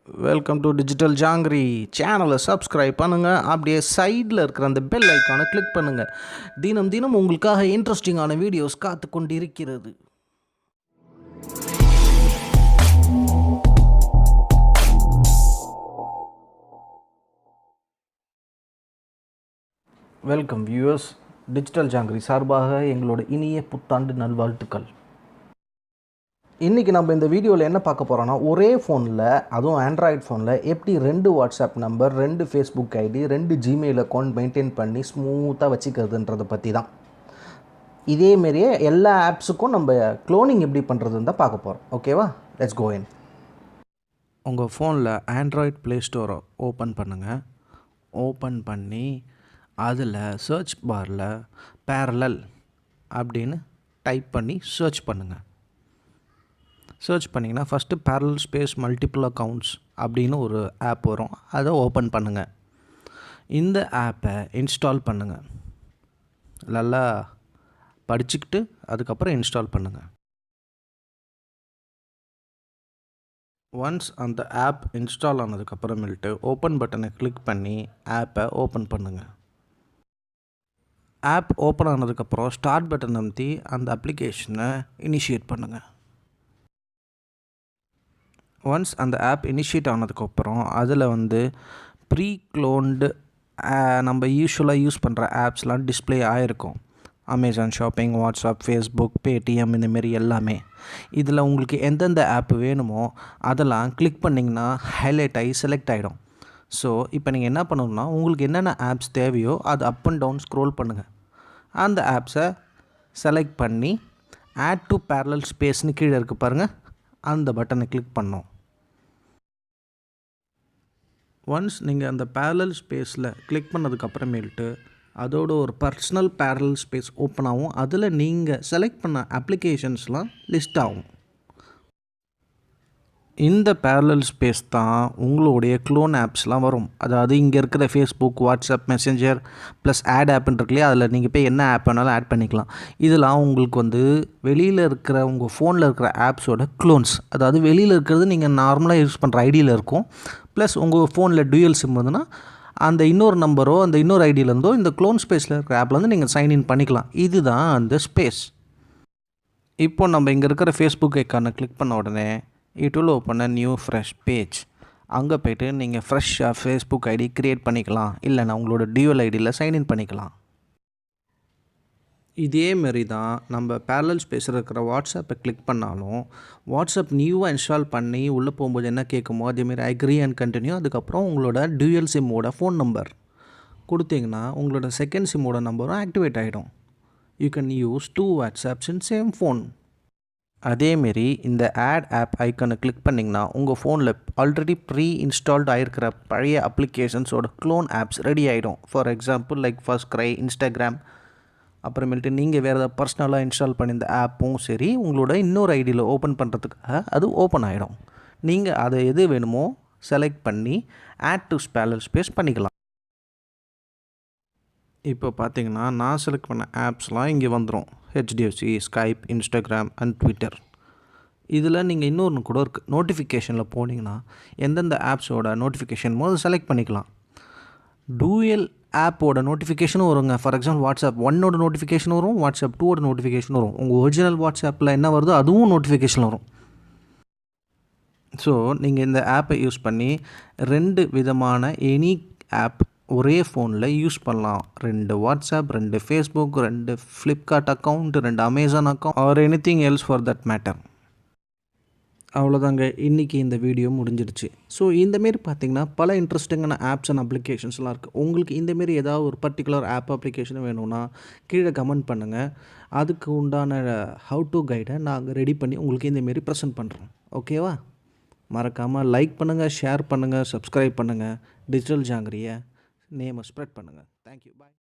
Welcome to digital jangiri சேனலை subscribe பண்ணுங்கள். அப்படியே சைடில் இருக்கிற அந்த பெல் ஐக்கானை கிளிக் பண்ணுங்கள். தினம் தினம் உங்களுக்காக இன்ட்ரெஸ்டிங்கான வீடியோஸ் காத்து கொண்டிருக்கிறது. Welcome viewers. டிஜிட்டல் ஜாங்கிரி சார்பாக எங்களோட இனிய புத்தாண்டு நல்வாழ்த்துக்கள். இன்றைக்கி நம்ம இந்த வீடியோவில் என்ன பார்க்க போகிறோன்னா, ஒரே ஃபோனில், அதுவும் ஆண்ட்ராய்டு ஃபோனில் எப்படி 2 WhatsApp number, 2 Facebook ID, 2 Gmail account maintain பண்ணி ஸ்மூத்தாக வச்சுக்கிறதுன்றதை பற்றி தான். இதேமாரியே எல்லா ஆப்ஸுக்கும் நம்ம க்ளோனிங் எப்படி பண்ணுறதுன்னு தான் பார்க்க போகிறோம். ஓகேவா, லெட்ஸ் கோ இன். உங்கள் ஃபோனில் ஆண்ட்ராய்டு ப்ளே ஸ்டோரை ஓப்பன் பண்ணுங்கள். ஓப்பன் பண்ணி அதில் சர்ச் பாரில் பேரலல் அப்படின்னு டைப் பண்ணி சர்ச் பண்ணுங்கள். சர்ச் பண்ணிங்கன்னா first parallel space multiple accounts அப்படின்னு ஒரு ஆப் வரும். அதை ஓப்பன் பண்ணுங்கள். இந்த ஆப்பை இன்ஸ்டால் பண்ணுங்கள். நல்லா படிச்சுக்கிட்டு அதுக்கப்புறம் இன்ஸ்டால் பண்ணுங்கள். ஒன்ஸ் அந்த ஆப் இன்ஸ்டால் ஆனதுக்கப்புறமேல்ட்டு ஓப்பன் பட்டனை கிளிக் பண்ணி ஆப்பை ஓப்பன் பண்ணுங்கள். ஆப் ஓப்பன் ஆனதுக்கப்புறம் ஸ்டார்ட் பட்டன் அமுத்தி அந்த அப்ளிகேஷனை இனிஷியேட் பண்ணுங்கள். ஒன்ஸ் அந்த ஆப் இனிஷியேட் ஆனதுக்கப்புறம் அதில் ப்ரீ க்ளோன்டு நம்ம யூஸ்வலாக யூஸ் பண்ணுற ஆப்ஸ்லாம் டிஸ்பிளே ஆகிருக்கும். Amazon shopping, WhatsApp, Facebook, Paytm, இந்தமாரி எல்லாமே. இதில் உங்களுக்கு எந்தெந்த ஆப் வேணுமோ அதெல்லாம் கிளிக் பண்ணிங்கன்னா ஹைலைட் ஆகி செலக்ட் ஆகிடும். ஸோ இப்போ நீங்கள் என்ன பண்ணணும்னா, உங்களுக்கு என்னென்ன ஆப்ஸ் தேவையோ அது அப் அண்ட் டவுன் ஸ்க்ரோல் பண்ணுங்கள். அந்த ஆப்ஸை செலக்ட் பண்ணி ஆட் டு பேரலல் ஸ்பேஸ்னு கீழே இருக்குது பாருங்கள், அந்த பட்டனை கிளிக் பண்ணோம். ஒன்ஸ் நீங்கள் அந்த பேரலல் ஸ்பேஸில் கிளிக் பண்ணதுக்கப்புறமேல்ட்டு அதோட ஒரு பர்சனல் பேரலல் ஸ்பேஸ் ஓப்பன் ஆகும். அதில் நீங்கள் செலக்ட் பண்ண அப்ளிகேஷன்ஸ்லாம் லிஸ்ட் ஆகும். இந்த பேரலல் ஸ்பேஸ் தான் உங்களுடைய க்ளோன் ஆப்ஸ்லாம் வரும். அதாவது இங்கே இருக்கிற Facebook, WhatsApp, Messenger plus add ஆப்னு இருக்குல்லையே, அதில் நீங்கள் போய் என்ன ஆப் வேணாலும் ஆட் பண்ணிக்கலாம். இதெல்லாம் உங்களுக்கு வெளியில் இருக்கிற உங்கள் ஃபோனில் இருக்கிற ஆப்ஸோட க்ளோன்ஸ். அதாவது வெளியில் இருக்கிறது நீங்கள் நார்மலாக யூஸ் பண்ணுற ஐடியில் இருக்கும். ப்ளஸ் உங்கள் ஃபோனில் டூயல் சிம் வந்துன்னா அந்த இன்னொரு நம்பரோ அந்த இன்னொரு ஐடியிலேருந்தோ இந்த க்ளோன் ஸ்பேஸில் இருக்கிற ஆப்பில் நீங்கள் சைன்இன் பண்ணிக்கலாம். இதுதான் அந்த ஸ்பேஸ். இப்போ நம்ம இங்கே இருக்கிற ஃபேஸ்புக் ஐக்கானை கிளிக் பண்ண உடனே it will open a new fresh page. அங்கே போய்ட்டு நீங்கள் ஃப்ரெஷ்ஷாக ஃபேஸ்புக் ஐடி க்ரியேட் பண்ணிக்கலாம். இல்லைனா உங்களோட டியூவல் ஐடியில் சைன்இன் பண்ணிக்கலாம். இதேமாரி தான் நம்ம பேரலல் ஸ்பேஸில் இருக்கிற வாட்ஸ்அப்பை கிளிக் பண்ணாலும் வாட்ஸ்அப் நியூவாக இன்ஸ்டால் பண்ணி உள்ளே போகும்போது என்ன கேட்குமோ அதேமாரி அக்ரி அண்ட் கண்டினியூ, அதுக்கப்புறம் உங்களோட டியூயல் சிம்மோட ஃபோன் நம்பர் கொடுத்தீங்கன்னா உங்களோட செகண்ட் சிம்மோட நம்பரும் ஆக்டிவேட் ஆகிடும். You can use 2 WhatsApps in same phone. அதேமாரி இந்த ஆட் ஆப் ஐக்கனை கிளிக் பண்ணிங்கன்னா உங்கள் ஃபோனில் ஆல்ரெடி ப்ரீ இன்ஸ்டால்ட் ஆகிருக்கிற பழைய அப்ளிகேஷன்ஸோட க்ளோன் ஆப்ஸ் ரெடி ஆகிடும். For example like first cry, Instagram, அப்புறமேல்ட்டு நீங்கள் வேறு ஏதாவது பர்சனலாக இன்ஸ்டால் பண்ணியிருந்த ஆப்பும் சரி உங்களோட இன்னொரு ஐடியில் ஓப்பன் பண்ணுறதுக்காக அது ஓப்பன் ஆகிடும். நீங்கள் அதை எது வேணுமோ செலக்ட் பண்ணி ஆட் டு பேரலல் ஸ்பேஸ் பண்ணிக்கலாம். இப்போ பார்த்தீங்கன்னா நான் செலக்ட் பண்ண ஆப்ஸ்லாம் இங்கே வந்துடும். HDFC, Skype, Instagram and Twitter. இதில் நீங்கள் இன்னொன்று கூட இருக்குது. நோட்டிஃபிகேஷனில் போனீங்கன்னா எந்தெந்த ஆப்ஸோட நோட்டிஃபிகேஷன் போது செலக்ட் பண்ணிக்கலாம். டூயல் ஆப்போட நோட்டிஃபிகேஷனும் வருங்க. ஃபார் எக்ஸாம்பிள் வாட்ஸ்அப் 1ஓட நோட்டிஃபிகேஷன் வரும், வாட்ஸ்அப் 2ஓட நோட்டிஃபிகேஷன் வரும். உங்கள் ஒரிஜினல் வாட்ஸ்அப்பில் என்ன வருதோ அதுவும் நோட்டிஃபிகேஷன் வரும். ஸோ நீங்கள் இந்த ஆப்பை யூஸ் பண்ணி 2 விதமான எனி ஆப் ஒரே ஃபோனில் யூஸ் பண்ணலாம். 2 WhatsApp, 2 Facebook, 2 Flipkart account, 2 Amazon account or anything else for that matter. அவ்வளோதாங்க, இன்றைக்கி இந்த வீடியோ முடிஞ்சிடுச்சு. ஸோ இந்தமாரி பார்த்திங்கன்னா பல இன்ட்ரெஸ்டிங்கான ஆப்ஸ் அண்ட் அப்ளிகேஷன்ஸ்லாம் இருக்குது. உங்களுக்கு இந்தமாரி ஏதாவது ஒரு பர்டிகுலர் ஆப் அப்ளிகேஷன் வேணும்னா கீழே கமெண்ட் பண்ணுங்கள். அதுக்கு உண்டான ஹவு டு கைடை நாங்கள் ரெடி பண்ணி உங்களுக்கு இந்தமாரி ப்ரெசென்ட் பண்ணுறோம். ஓகேவா? மறக்காமல் லைக் பண்ணுங்கள், ஷேர் பண்ணுங்கள், சப்ஸ்கிரைப் பண்ணுங்கள். டிஜிட்டல் ஜாங்கிரியை நேமை ஸ்ப்ரெட் பண்ணுங்கள். தேங்க்யூ, பாய்.